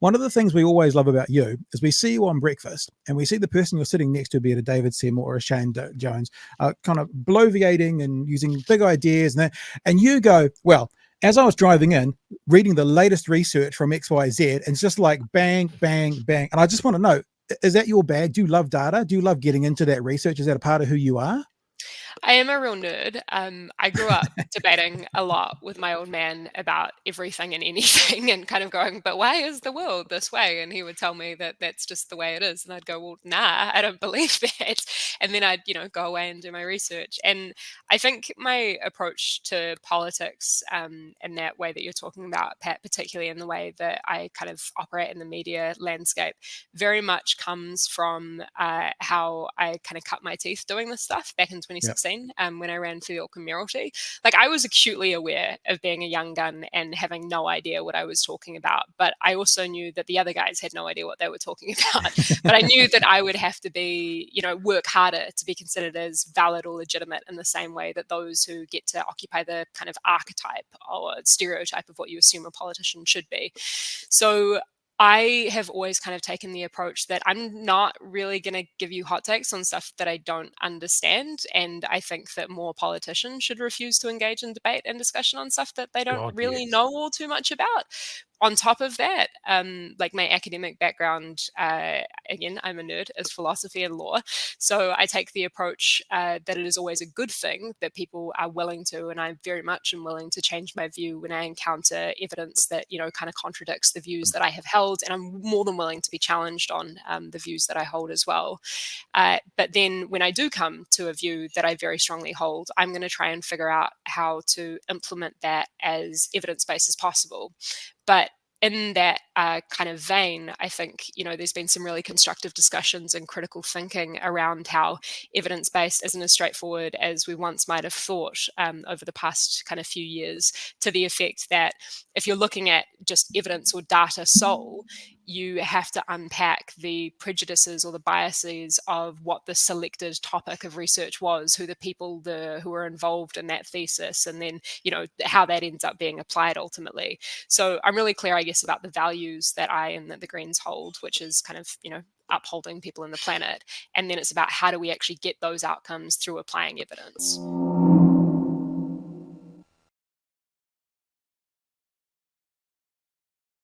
One of the things we always love about you is we see you on breakfast and we see the person you're sitting next to, be it a David Seymour or a Shane Jones, kind of bloviating and using big ideas and that. And you go, well, as I was driving in, reading the latest research from XYZ, and it's just like bang, bang, bang. And I just want to know, is that your bag? Do you love data? Do you love getting into that research? Is that a part of who you are? I am a real nerd. I grew up debating a lot with my old man about everything and anything and kind of going, but why is the world this way? And he would tell me that that's just the way it is. And I'd go, well, nah, I don't believe that. And then I'd, go away and do my research. And I think my approach to politics, in that way that you're talking about, Pat, particularly in the way that I kind of operate in the media landscape, very much comes from how I kind of cut my teeth doing this stuff back in Yeah. 2016, when I ran for the Auckland mayoralty. Like, I was acutely aware of being a young gun and having no idea what I was talking about. But I also knew that the other guys had no idea what they were talking about. But I knew that I would have to be, work harder to be considered as valid or legitimate in the same way that those who get to occupy the kind of archetype or stereotype of what you assume a politician should be. So I have always kind of taken the approach that I'm not really going to give you hot takes on stuff that I don't understand. And I think that more politicians should refuse to engage in debate and discussion on stuff that they don't God, really yes. know all too much about. On top of that, like my academic background, again, I'm a nerd, is philosophy and law. So I take the approach that it is always a good thing that people are willing to, and I very much am willing to change my view when I encounter evidence that, kind of contradicts the views that I have held. And I'm more than willing to be challenged on the views that I hold as well. But then when I do come to a view that I very strongly hold, I'm going to try and figure out how to implement that as evidence-based as possible. But in that kind of vein, I think, there's been some really constructive discussions and critical thinking around how evidence-based isn't as straightforward as we once might have thought over the past kind of few years, to the effect that if you're looking at just evidence or data sole, you have to unpack the prejudices or the biases of what the selected topic of research was, who the people who were involved in that thesis, and then, how that ends up being applied ultimately. So I'm really clear, I guess, about the values that I and that the Greens hold, which is kind of, upholding people in the planet. And then it's about how do we actually get those outcomes through applying evidence.